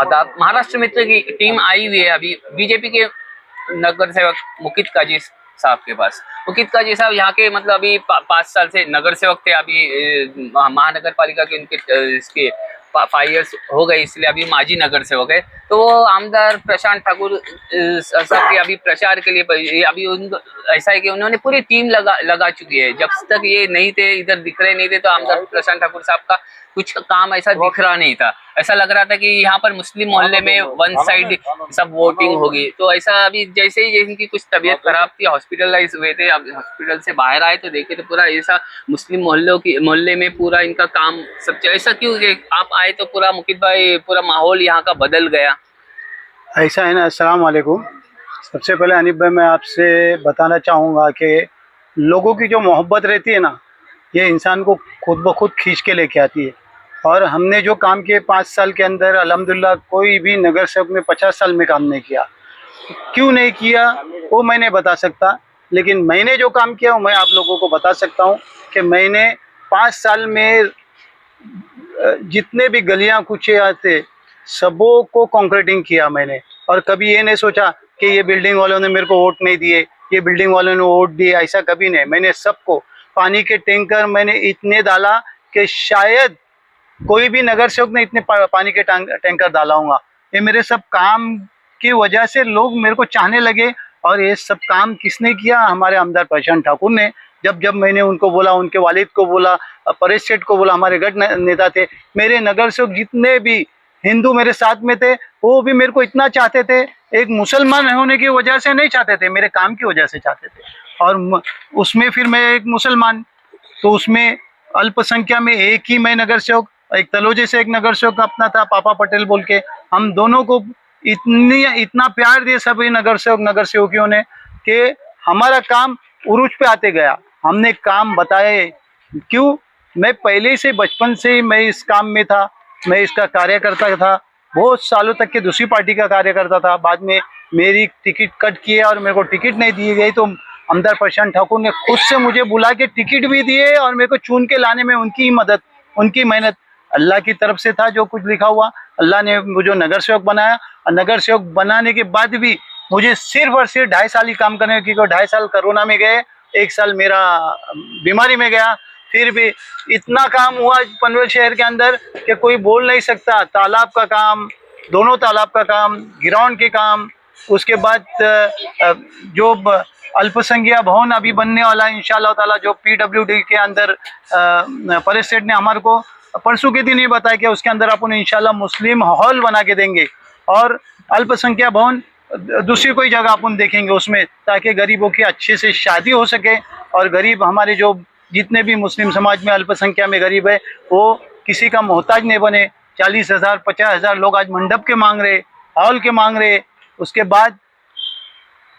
आदाब। महाराष्ट्र मित्र की टीम आई हुई है अभी बीजेपी के नगर सेवक मुकित काजी साहब के पास। मुकित काजी साहब यहाँ के मतलब अभी 5 साल से नगर सेवक थे। अभी महानगर पालिका के उनके इसके 5 इयर्स हो गए, इसलिए अभी माजी नगर सेवक है। तो वो आमदार प्रशांत ठाकुर साहब के अभी प्रचार के लिए अभी ऐसा है कि उन्होंने पूरी टीम लगा चुकी है। जब तक ये नहीं थे, इधर दिख रहे नहीं थे, तो आमदार प्रशांत ठाकुर साहब का कुछ काम ऐसा दिख रहा नहीं था। ऐसा लग रहा था कि यहाँ पर मुस्लिम मोहल्ले में वन साइड सब वोटिंग होगी। तो ऐसा अभी जैसे ही इनकी कुछ तबीयत खराब थी, हॉस्पिटलाइज हुए थे, अब हॉस्पिटल से बाहर आए तो देखे तो पूरा ऐसा मुस्लिम मोहल्ले में पूरा इनका काम सब ऐसा क्यों आप आए तो पूरा मुकित भाई पूरा माहौल यहाँ का बदल गया? ऐसा है ना। अस्सलाम वालेकुम। सबसे पहले अनिब भाई मैं आपसे बताना चाहूँगा कि लोगों की जो मोहब्बत रहती है ना, ये इंसान को खुद ब खुद खींच के लेके आती है। और हमने जो काम किए 5 साल के अंदर, अल्हम्दुलिल्लाह कोई भी नगर सेवक ने 50 साल में काम नहीं किया। क्यों नहीं किया वो मैं नहीं बता सकता, लेकिन मैंने जो काम किया वो मैं आप लोगों को बता सकता हूँ कि मैंने 5 साल में जितने भी गलियाँ कूचे आते सबों को कंक्रीटिंग किया मैंने। और कभी ये नहीं सोचा कि ये बिल्डिंग वालों ने मेरे को वोट नहीं दिए, ये बिल्डिंग वालों ने वोट दिए, ऐसा कभी नहीं। मैंने सबको पानी के टैंकर मैंने इतने डाला कि शायद कोई भी नगर सेवक ने इतने पानी के टैंकर डाला होगा। ये मेरे सब काम की वजह से लोग मेरे को चाहने लगे। और ये सब काम किसने किया? हमारे आमदार प्रशांत ठाकुर ने। जब जब मैंने उनको बोला, उनके वालिद को बोला, परेश सेठ को बोला, हमारे गढ़ नेता थे, मेरे नगर सेवक जितने भी हिंदू मेरे साथ में थे वो भी मेरे को इतना चाहते थे। एक मुसलमान होने की वजह से नहीं चाहते थे, मेरे काम की वजह से चाहते थे। और उसमें फिर मैं एक मुसलमान, तो उसमें अल्पसंख्या में एक ही मैं नगर सेवक, एक तलोजे से एक नगर सेवक अपना था पापा पटेल बोल के। हम दोनों को इतना प्यार दिए सभी नगर सेवकियों ने कि हमारा काम उरूज पे आते गया। हमने काम बताए। क्यों? मैं पहले से बचपन से ही मैं इस काम में था, मैं इसका कार्यकर्ता था। बहुत सालों तक के दूसरी पार्टी का कार्यकर्ता था। बाद में मेरी टिकट कट किया और मेरे को टिकट नहीं दी गई, तो आमदार प्रशांत ठाकुर ने खुद से मुझे बुला के टिकट भी दिए और मेरे को चुन के लाने में उनकी ही मदद, उनकी मेहनत अल्लाह की तरफ से था। जो कुछ लिखा हुआ अल्लाह ने मुझे नगर सेवक बनाया। और नगर सेवक बनाने के बाद भी मुझे सिर्फ और सिर्फ 2.5 साल ही काम करने, क्योंकि 2.5 साल कोरोना में गए, 1 साल मेरा बीमारी में गया। फिर भी इतना काम हुआ पनवेल शहर के अंदर कि कोई बोल नहीं सकता। तालाब का काम, दोनों तालाब का काम, ग्राउंड के काम, उसके बाद जो अल्पसंख्या भवन अभी बनने वाला है इंशाअल्लाह ताला, जो PWD के अंदर परेश सेठ ने हमारे को परसों के दिन ये बताया कि उसके अंदर अपन इंशाल्लाह मुस्लिम हॉल बना के देंगे। और अल्पसंख्या भवन दूसरी कोई जगह अपन देखेंगे उसमें, ताकि गरीबों की अच्छे से शादी हो सके। और गरीब हमारे जो जितने भी मुस्लिम समाज में अल्पसंख्या में गरीब है वो किसी का मोहताज नहीं बने। 40,000 50,000 लोग आज मंडप के मांग रहे, हॉल के मांग रहे। उसके बाद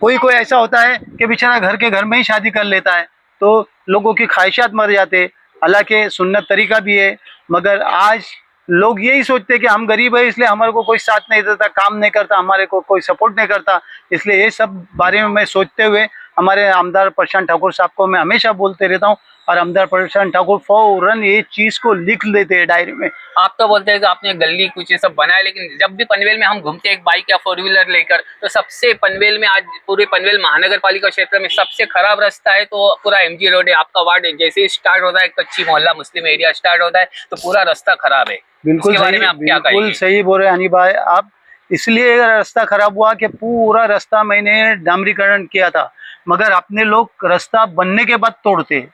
कोई ऐसा होता है कि बेचारा घर के घर में ही शादी कर लेता है, तो लोगों की ख्वाहिशात मर जाते। हालांकि सुन्नत तरीका भी है, मगर आज लोग यही सोचते कि हम गरीब है इसलिए हमारे को कोई साथ नहीं देता, काम नहीं करता, हमारे को कोई सपोर्ट नहीं करता। इसलिए ये सब बारे में मैं सोचते हुए हमारे आमदार प्रशांत ठाकुर साहब को मैं हमेशा बोलते रहता हूँ। और आमदार प्रशांत ठाकुर फौरन ये चीज़ को लिख लेते हैं डायरी में। आप तो बोलते हैं कि आपने गली कुछ ये सब बनाया, लेकिन जब भी पनवेल में हम घूमते हैं एक बाइक या 4 व्हीलर लेकर, तो सबसे पनवेल में आज पूरे पनवेल महानगर पालिका क्षेत्र में सबसे खराब रास्ता है तो पूरा MG रोड है। आपका वार्ड है, जैसे ही स्टार्ट होता है कच्ची मोहल्ला मुस्लिम एरिया स्टार्ट होता है तो पूरा रास्ता खराब है। बिल्कुल इसके बारे में आप क्या कहेंगे? बिल्कुल सही बोल रहे हैं हनी भाई आप। इसलिए रास्ता खराब हुआ कि पूरा रास्ता मैंने डामरीकरण किया था, मगर अपने लोग रास्ता बनने के बाद तोड़ते।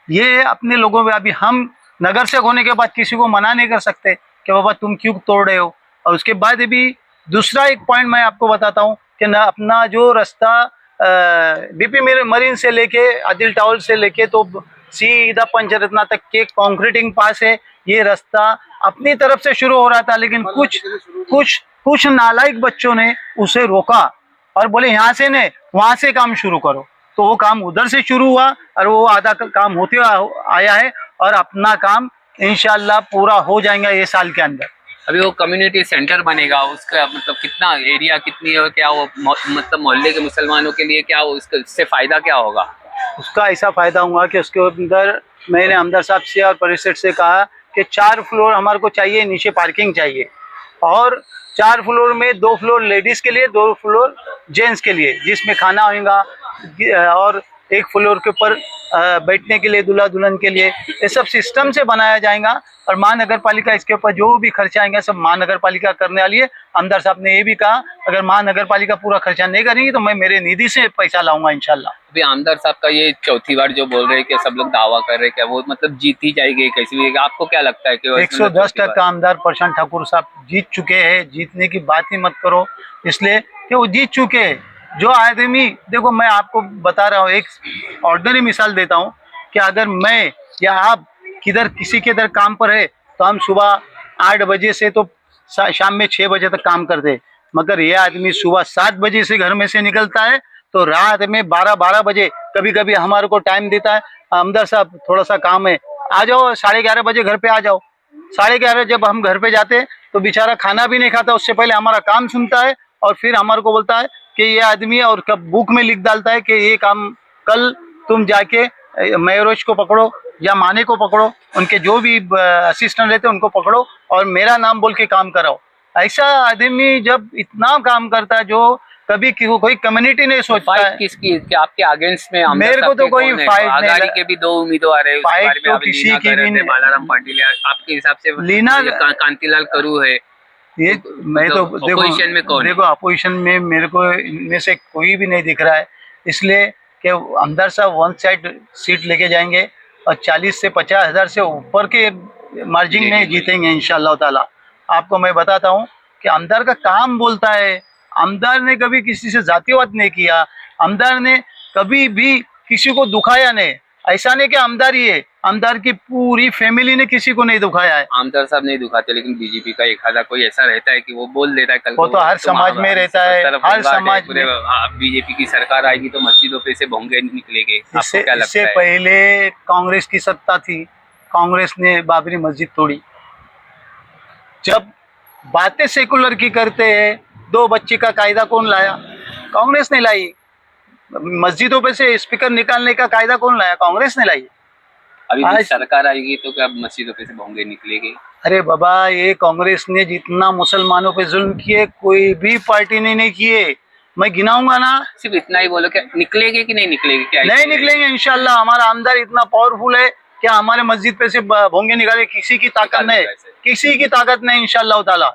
ये अपने लोगों में अभी हम नगर सेवक होने के बाद किसी को मना नहीं कर सकते कि बाबा तुम क्यों तोड़ रहे हो। और उसके बाद भी दूसरा एक पॉइंट मैं आपको बताता हूँ कि ना अपना जो रास्ता BP मरीन से लेके आदिल टावर से लेके तो सीधा पंचरत्ना तक के कंक्रीटिंग पास है। ये रास्ता अपनी तरफ से शुरू हो रहा था, लेकिन कुछ नालायक बच्चों ने उसे रोका और बोले यहाँ से नहीं वहाँ से काम शुरू करो। तो वो काम उधर से शुरू हुआ और वो आधा काम होते आया है और अपना काम इंशाल्लाह पूरा हो जाएगा ये साल के अंदर। अभी वो कम्युनिटी सेंटर बनेगा, उसका मतलब कितना एरिया कितनी है, क्या वो मतलब मोहल्ले के मुसलमानों के लिए क्या उसका इससे फायदा क्या होगा? उसका ऐसा फायदा हुआ कि उसके अंदर मैंने आमदार साहब से और परिषद से कहा कि 4 फ्लोर हमारे को चाहिए, नीचे पार्किंग चाहिए और 4 फ्लोर में 2 फ्लोर लेडीज के लिए, 2 फ्लोर जेंट्स के लिए, जिसमें खाना होगा, और 1 फ्लोर के ऊपर बैठने के लिए दूल्हा दुल्हन के लिए, ये सब सिस्टम से बनाया जाएगा। और महानगर पालिका इसके ऊपर जो भी खर्चा आएंगे सब महानगर पालिका करने वाली है। आमदार साहब ने ये भी कहा अगर महानगर पालिका पूरा खर्चा नहीं करेंगी तो मैं मेरे निधि से पैसा लाऊंगा इंशाल्लाह। अभी आमदार साहब का ये चौथी बार जो बोल रहे हैं कि सब लोग दावा कर रहे हैं, क्या वो मतलब जीत ही जाएगी कैसी भी? आपको क्या लगता है कि वो 110% आमदार प्रशांत ठाकुर साहब जीत चुके हैं, जीतने की बात ही मत करो, इसलिए कि वो जीत चुके हैं। जो आदमी, देखो मैं आपको बता रहा हूँ, एक ऑर्डिनरी मिसाल देता हूँ कि अगर मैं या आप किधर किसी के इधर काम पर है तो हम सुबह 8 बजे से तो शाम में 6 बजे तक काम करते, मगर ये आदमी सुबह 7 बजे से घर में से निकलता है तो रात में 12 बजे कभी कभी हमारे को टाइम देता है, आमदार साहब थोड़ा सा काम है, आ जाओ 11:30 बजे घर पे आ जाओ। 11:30 जब हम घर पे जाते तो बेचारा खाना भी नहीं खाता, उससे पहले हमारा काम सुनता है और फिर हमारे को बोलता है कि ये आदमी है, और कब बुक में लिख डालता है कि ये काम कल तुम जाके मयूरेश को पकड़ो या माने को पकड़ो, उनके जो भी असिस्टेंट रहते उनको पकड़ो और मेरा नाम बोल के काम कराओ। ऐसा आदमी जब इतना काम करता है, जो कभी कोई कम्युनिटी नहीं सोचता है। किसकी कि आपके अगेंस्ट में आमदार मेरे को साहब तो के कोई कौन है? फाइट नहीं आघाड़ी के भी 2 उम्मीदवार है, फाइट तो किसी की भी नहीं। बालाराम पाटिल है, आपके हिसाब से लीना कांतिलाल करू है, ये मैं तो अपोजिशन में कौन है? देखो अपोजिशन में मेरे को इनमें से कोई भी नहीं दिख रहा है, इसलिए कि आमदार साहब 1 साइड सीट लेके जाएंगे और 40 से 50 हज़ार से ऊपर के मार्जिन में जीतेंगे इंशाल्लाह ताला। आपको मैं बताता हूँ कि आमदार का काम बोलता है, आमदार ने कभी किसी से जातिवाद नहीं किया, आमदार ने कभी भी किसी को दुखाया नहीं। ऐसा नहीं कि आमदार ही है, आमदार की पूरी फैमिली ने किसी को नहीं दुखाया है। आमदार साहब नहीं दुखाते, लेकिन बीजेपी का एक आधा कोई ऐसा रहता है कि वो बोल देता है कल वो तो हर समाज में रहता है, हर समाज में। बीजेपी की सरकार आएगी तो मस्जिदों पे से भोंगे निकलेंगे, आपको क्या लगता इससे है? पहले कांग्रेस की सत्ता थी, कांग्रेस ने बाबरी मस्जिद तोड़ी। जब बातें सेकुलर की करते हैं, 2 बच्चे का कायदा कौन लाया? कांग्रेस ने लाई। मस्जिदों पे से स्पीकर निकालने का कायदा कौन लाया? कांग्रेस ने लाई। अभी भी सरकार आएगी तो क्या मस्जिदों पे से भोंगे निकलेंगे? अरे बाबा, ये कांग्रेस ने जितना मुसलमानों पे जुल्म किए कोई भी पार्टी ने नहीं किए। मैं गिनाऊंगा ना, सिर्फ इतना ही बोलो, क्या निकलेंगे कि नहीं निकलेंगे? क्या नहीं निकलेंगे इंशाल्लाह। हमारा आमदार इतना पावरफुल है कि हमारे मस्जिद पे से भोंगे निकाले किसी की ताकत नहीं, किसी की ताकत नहीं इंशाल्लाह ताला,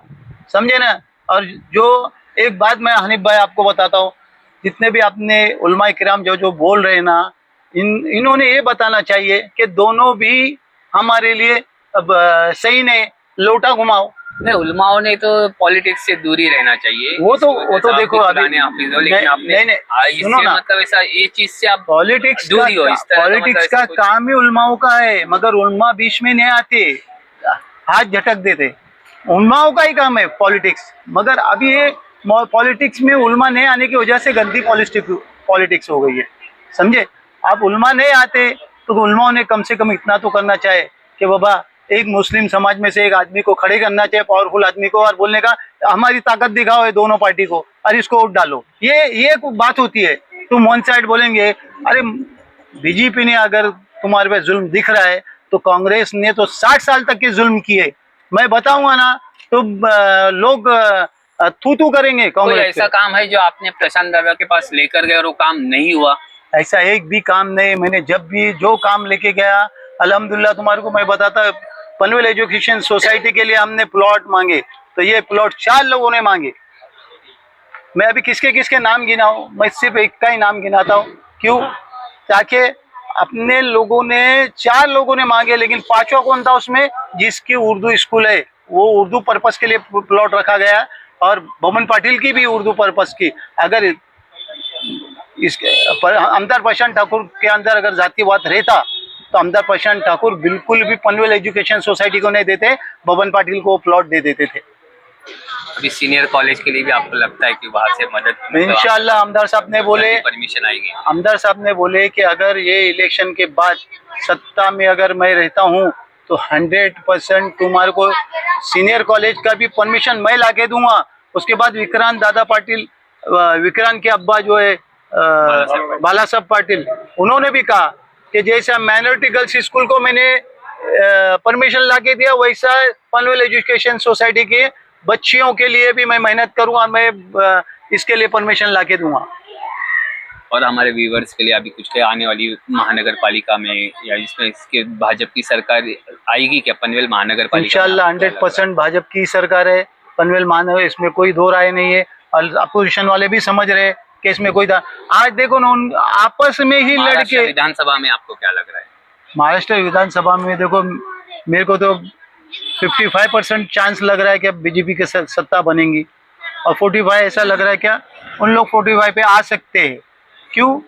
समझे ना। और जो एक बात मैं हनीफ भाई आपको बताता हूँ, जितने भी आपने उलमा किराम जो बोल रहे हैं ना, इन्होंने ये बताना चाहिए कि दोनों भी हमारे लिए अब सही नहीं, लोटा घुमाओ। नहीं, उलमाओं ने तो पॉलिटिक्स से दूरी रहना चाहिए। वो तो देखो अभी लेकिन आपने सुनो ना, मतलब ऐसा ये चीज से आप पॉलिटिक्स दूरी हो इस तरह, पॉलिटिक्स का काम ही उलमाओं का है, मगर उलमा बीच में नहीं आते, हाथ झटक देते। उलमाओं का ही काम है पॉलिटिक्स, मगर अभी ये पॉलिटिक्स में उलमा नहीं आने की वजह से गंदी पॉलिटिक्स हो गई है, समझे। आप उलमा नहीं आते तो उलमाओं ने कम से कम इतना तो करना चाहे कि बाबा एक मुस्लिम समाज में से एक आदमी को खड़े करना चाहिए, पावरफुल आदमी को, और बोलने का हमारी ताकत दिखाओ है दोनों पार्टी को और इसको वोट डालो। ये बात होती है। तुम वन साइड बोलेंगे, अरे बीजेपी ने अगर तुम्हारे पे जुल्म दिख रहा है तो कांग्रेस ने तो 60 साल तक के जुल्म किए, मैं बताऊंगा ना तो लोग थू करेंगे कांग्रेस। ऐसा काम है जो आपने प्रशांत दादा के पास लेकर गए और वो काम नहीं हुआ? ऐसा एक भी काम नहीं। मैंने जब भी जो काम लेके गया अल्हम्दुलिल्लाह, तुम्हारे को मैं बताता, पनवेल एजुकेशन सोसाइटी के लिए हमने प्लॉट मांगे तो ये प्लॉट 4 लोगों ने मांगे। मैं अभी किसके नाम गिनाऊं? मैं सिर्फ एक का ही नाम गिनाता हूँ। क्यों? ताकि अपने लोगों ने 4 लोगों ने मांगे, लेकिन 5वां कौन था उसमें? जिसकी उर्दू स्कूल है, वो उर्दू पर्पस के लिए प्लॉट रखा गया, और बमन पाटिल की भी उर्दू पर्पस की। अगर इसके आमदार प्रशांत ठाकुर के अंदर अगर जातिवाद रहता तो आमदार प्रशांत ठाकुर बिल्कुल भी पनवेल एजुकेशन सोसाइटी को नहीं देते, बबन पाटिल को प्लॉट दे देते थे। अभी सीनियर कॉलेज के लिए भी आपको लगता है कि वहां से मदद इंशाल्लाह आमदार साहब ने बोले, परमिशन आएगी? आमदार साहब ने बोले कि अगर ये इलेक्शन के बाद सत्ता में अगर मैं रहता हूँ तो 100% तुम्हारे को सीनियर कॉलेज का भी परमिशन मैं ला के दूंगा। उसके बाद विक्रांत दादा पाटिल, विक्रांत के अब्बा जो है बाला साहब पाटिल, उन्होंने भी कहा कि जैसा माइनॉरिटी गर्ल्स स्कूल को मैंने परमिशन ला के दिया, वैसा पनवेल एजुकेशन सोसाइटी के बच्चियों के लिए भी मैं मेहनत करूंगा, मैं इसके लिए परमिशन लाके दूंगा। और हमारे व्यूवर्स के लिए अभी कुछ के आने वाली महानगर पालिका में या इसमें इसके भाजपा की सरकार आएगी क्या पनवेल महानगर पालिका में? इंशाल्लाह आपको क्या लग रहा है? 100% भाजपा की सरकार है। पनवेल महानगर, इसमें कोई दो राय नहीं है। और अपोजिशन वाले भी समझ रहे हैं कि इसमें कोई आज देखो ना, उन आपस में ही महाराष्ट्र लड़के। विधानसभा में आपको क्या लग रहा है? महाराष्ट्र विधानसभा में देखो, मेरे को तो 55% चांस लग रहा है कि अब बीजेपी की सत्ता बनेगी, और 45 ऐसा लग रहा है क्या उन लोग 45 पे आ सकते हैं। क्यों?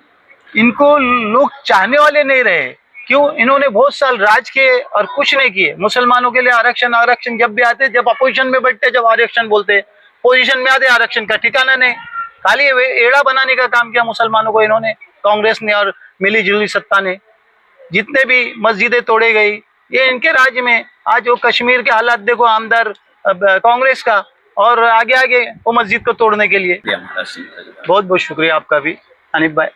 इनको लोग चाहने वाले नहीं रहे। क्यों? इन्होंने बहुत साल राज किए और कुछ नहीं किए। मुसलमानों के लिए आरक्षण आरक्षण जब भी आते, जब अपोजिशन में बैठते, जब आरक्षण बोलते, पोजीशन में आते आरक्षण का ठिकाना नहीं। खाली एड़ा बनाने का काम किया मुसलमानों को इन्होंने, कांग्रेस ने और मिली जुली सत्ता ने। जितने भी मस्जिदें तोड़े गई ये इनके राज्य में। आज वो कश्मीर के हालात देखो, आमदार कांग्रेस का, और आगे आगे वो मस्जिद को तोड़ने के लिए। बहुत बहुत शुक्रिया आपका भी अनिफ भाई।